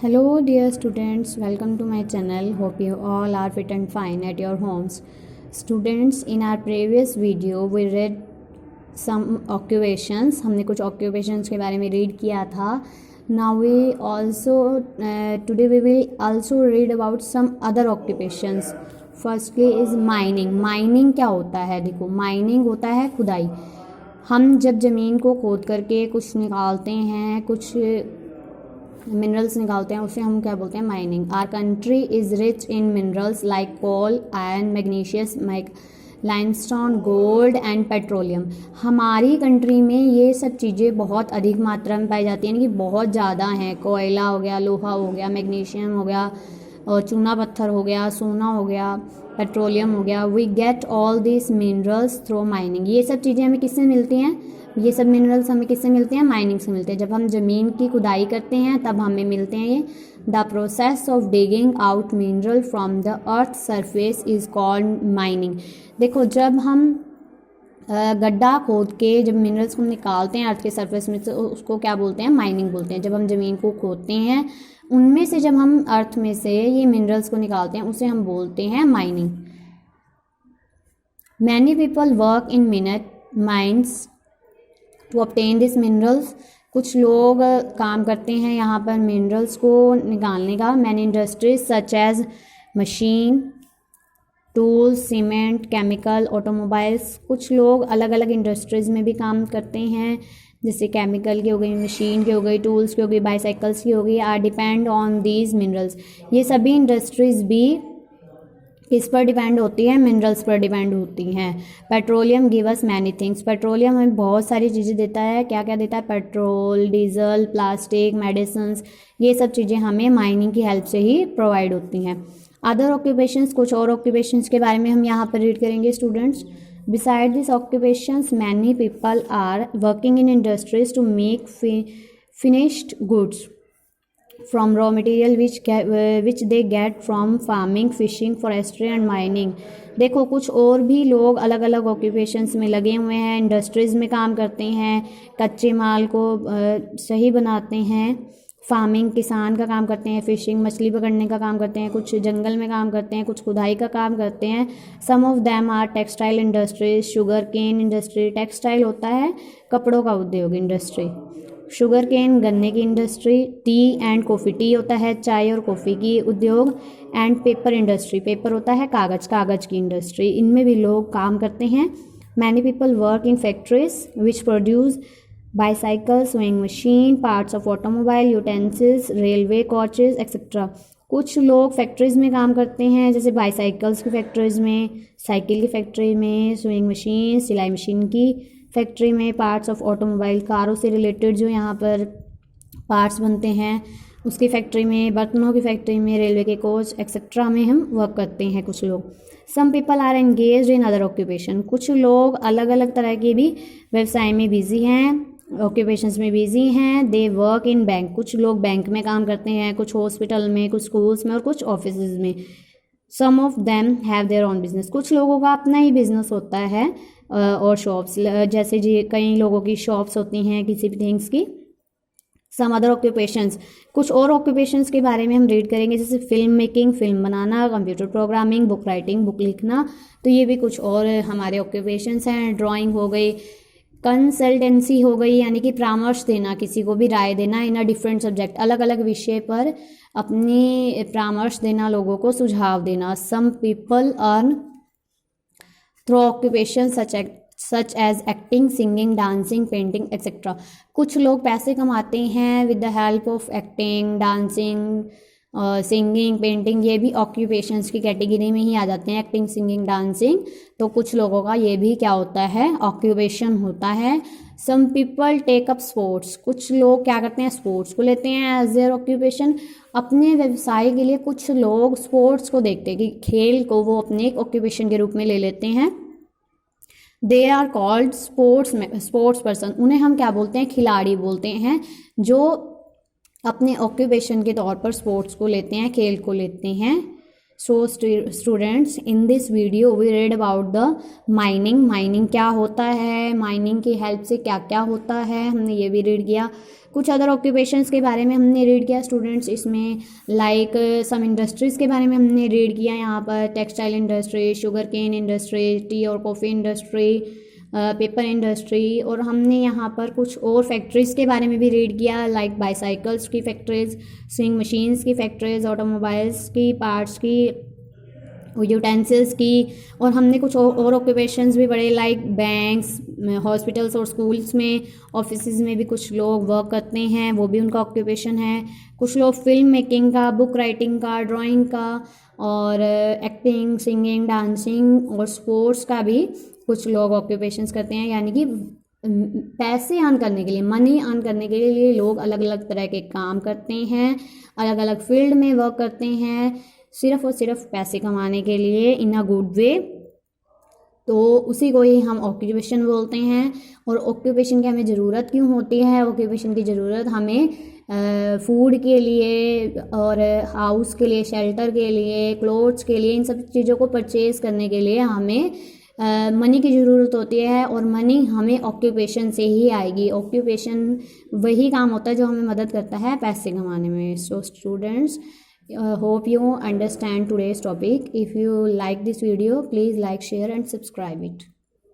Hello dear students, welcome to my channel. Hope you all are fit and fine at your homes. Students, in our previous video we read some occupations. हमने कुछ occupations के बारे में read किया था. Now we also today we will also read about some other occupations. Firstly is mining. Mining क्या होता है? देखो, mining होता है खुदाई. हम जब ज़मीन को खोद करके कुछ निकालते हैं, कुछ मिनरल्स निकालते हैं, उसे हम क्या बोलते हैं? Mining. Our country is rich in minerals like coal, iron, magnesium, limestone, gold and petroleum. हमारी कंट्री में ये सब चीज़ें बहुत अधिक मात्रा में पाई जाती हैं, यानी कि बहुत ज़्यादा हैं. कोयला हो गया, लोहा हो गया, मैग्नीशियम हो गया, और चूना पत्थर हो गया, सोना हो गया, पेट्रोलियम हो गया. We get all this minerals through mining. ये सब चीज़ें हमें किससे मिलती हैं? ये सब मिनरल्स हमें किससे मिलते हैं? माइनिंग से मिलते हैं. जब हम ज़मीन की खुदाई करते हैं तब हमें मिलते हैं ये. The process of digging out mineral from the earth surface is called mining. देखो, जब हम गड्ढा खोद के जब मिनरल्स को निकालते हैं अर्थ के सरफेस में, तो उसको क्या बोलते हैं? माइनिंग बोलते हैं. जब हम ज़मीन को खोदते हैं, उनमें से जब हम अर्थ में से ये मिनरल्स को निकालते हैं, उसे हम बोलते हैं mining. Many people work in mines to obtain this minerals. कुछ लोग काम करते हैं यहाँ पर मिनरल्स को निकालने का. Many industries such as machine, tools, cement, chemical, automobiles. कुछ लोग अलग अलग इंडस्ट्रीज़ में भी काम करते हैं, जैसे केमिकल की हो गई, मशीन की हो गई, टूल्स की हो गई, बाईसाइकिल्स की हो गई. Are depend on these minerals. ये सभी इंडस्ट्रीज़ भी किस पर डिपेंड होती है? मिनरल्स पर डिपेंड होती हैं. Petroleum give us many things. Petroleum हमें बहुत सारी चीज़ें देता है. क्या क्या देता है? Petrol, diesel, plastic, medicines. ये सब चीज़ें हमें माइनिंग की हेल्प से ही प्रोवाइड होती हैं. अदर ऑक्यूपेशंस, कुछ और ऑक्यूपेशंस के बारे में हम यहाँ पर रीड करेंगे students. Beside this occupations many people are working in industries to make finished goods from raw material which they get from farming, fishing, forestry and mining. देखो, कुछ और भी लोग अलग अलग ऑक्यूपेशंस में लगे हुए हैं, इंडस्ट्रीज़ में काम करते हैं, कच्चे माल को सही बनाते हैं. फार्मिंग, किसान का काम करते हैं. फिशिंग, मछली पकड़ने का काम करते हैं. कुछ जंगल में काम करते हैं, कुछ खुदाई का काम करते हैं. Some of them are textile industries, sugar cane industry. Textile होता है कपड़ों का उद्योग, इंडस्ट्री. शुगर केन गन्ने की industry. T and coffee. T होता है चाय और कॉफ़ी की उद्योग. And paper industry. पेपर होता है कागज़ की इंडस्ट्री. इनमें भी लोग काम करते हैं. Many people work in factories which produce bicycle, swing machine, parts of automobile, utensils, railway coaches etcetera. कुछ लोग फैक्ट्रीज़ में काम करते हैं, जैसे बाईसाइकिल्स की फैक्ट्रीज़ में, साइकिल की फैक्ट्री में, स्विंग मशीन, सिलाई मशीन की फैक्ट्री में, पार्ट्स ऑफ ऑटोमोबाइल, कारों से रिलेटेड जो यहाँ पर पार्ट्स बनते हैं उसकी फैक्ट्री में, बर्तनों की फैक्ट्री में, रेलवे के कोच एक्सेट्रा में हम वर्क करते हैं कुछ लोग. Some people are engaged in other occupation. कुछ लोग अलग अलग तरह के भी व्यवसाय में बिजी हैं, ऑक्यूपेशंस में बिजी हैं. They work in bank. कुछ लोग बैंक में काम करते हैं, कुछ हॉस्पिटल में, कुछ स्कूल्स में और कुछ ऑफिस में. Some of them have their own business. कुछ लोगों का अपना ही बिजनेस होता है और शॉप्स, जैसे जी कई लोगों की शॉप्स होती हैं किसी भी थिंग्स की. Some other occupations. कुछ और ऑक्यूपेशंस के बारे में हम रीड करेंगे, जैसे फिल्म मेकिंग, फिल्म बनाना, computer programming, book writing, book लिखना. तो ये भी कुछ और हमारे ऑक्यूपेशंस हैं. ड्राइंग हो गई, कंसल्टेंसी हो गई, यानी कि परामर्श देना, किसी को भी राय देना इन अ डिफरेंट सब्जेक्ट. अलग अलग विषय पर अपनी परामर्श देना, लोगों को सुझाव देना. Some people earn through occupation such as acting, singing, dancing, painting etcetera. कुछ लोग पैसे कमाते हैं with the help of acting, dancing, singing, painting. ये भी ऑक्यूपेशंस की कैटेगरी में ही आ जाते हैं, एक्टिंग, सिंगिंग, डांसिंग. तो कुछ लोगों का ये भी क्या होता है? ऑक्यूपेशन होता है. Some people take up sports. कुछ लोग क्या करते हैं? स्पोर्ट्स को लेते हैं एज देयर ऑक्यूपेशन. अपने व्यवसाय के लिए कुछ लोग स्पोर्ट्स को देखते हैं कि खेल को वो अपने एक ऑक्यूपेशन के रूप में ले लेते हैं. They are called sports person. उन्हें हम क्या बोलते हैं? खिलाड़ी बोलते हैं, जो अपने ऑक्यूपेशन के तौर पर स्पोर्ट्स को लेते हैं, खेल को लेते हैं. So students, in this video we read about the mining. Mining क्या होता है, माइनिंग की हेल्प से क्या क्या होता है, हमने ये भी रीड किया। कुछ अदर ऑक्यूपेशंस के बारे में हमने रीड किया स्टूडेंट्स, इसमें लाइक सम इंडस्ट्रीज़ के बारे में हमने रीड किया। यहाँ पर textile industry, sugar cane industry, tea और कॉफ़ी इंडस्ट्री, पेपर इंडस्ट्री, और हमने यहाँ पर कुछ और फैक्ट्रीज़ के बारे में भी रीड किया, लाइक बाईसाइकिल्स की फैक्ट्रीज़, स्विंग मशीन्स की फैक्ट्रीज़, ऑटोमोबाइल्स की पार्ट्स की, यूटेंसिल्स की। और हमने कुछ और ऑक्यूपेशंस भी पढ़े, लाइक बैंक्स, हॉस्पिटल्स और स्कूल्स में, ऑफिसेज में भी कुछ लोग वर्क करते हैं, वो भी उनका ऑक्यूपेशन है। कुछ लोग फिल्म मेकिंग का, बुक राइटिंग का, ड्राइंग का, और एक्टिंग, सिंगिंग, डांसिंग और स्पोर्ट्स का भी कुछ लोग ऑक्यूपेशंस करते हैं। यानी कि पैसे अर्न करने के लिए, मनी अर्न करने के लिए लोग अलग अलग तरह के काम करते हैं, अलग अलग फील्ड में वर्क करते हैं, सिर्फ और सिर्फ पैसे कमाने के लिए, इन अ गुड वे। तो उसी को ही हम ऑक्यूपेशन बोलते हैं। और ऑक्यूपेशन की हमें ज़रूरत क्यों होती है? ऑक्यूपेशन की ज़रूरत हमें फूड के लिए और हाउस के लिए, शेल्टर के लिए, क्लोथ्स के लिए, इन सब चीज़ों को परचेज़ करने के लिए हमें मनी की ज़रूरत होती है। और मनी हमें ऑक्यूपेशन से ही आएगी। ऑक्यूपेशन वही काम होता है जो हमें मदद करता है पैसे कमाने में। So students, hope you understand today's topic. If you like this video, please like, share and subscribe it.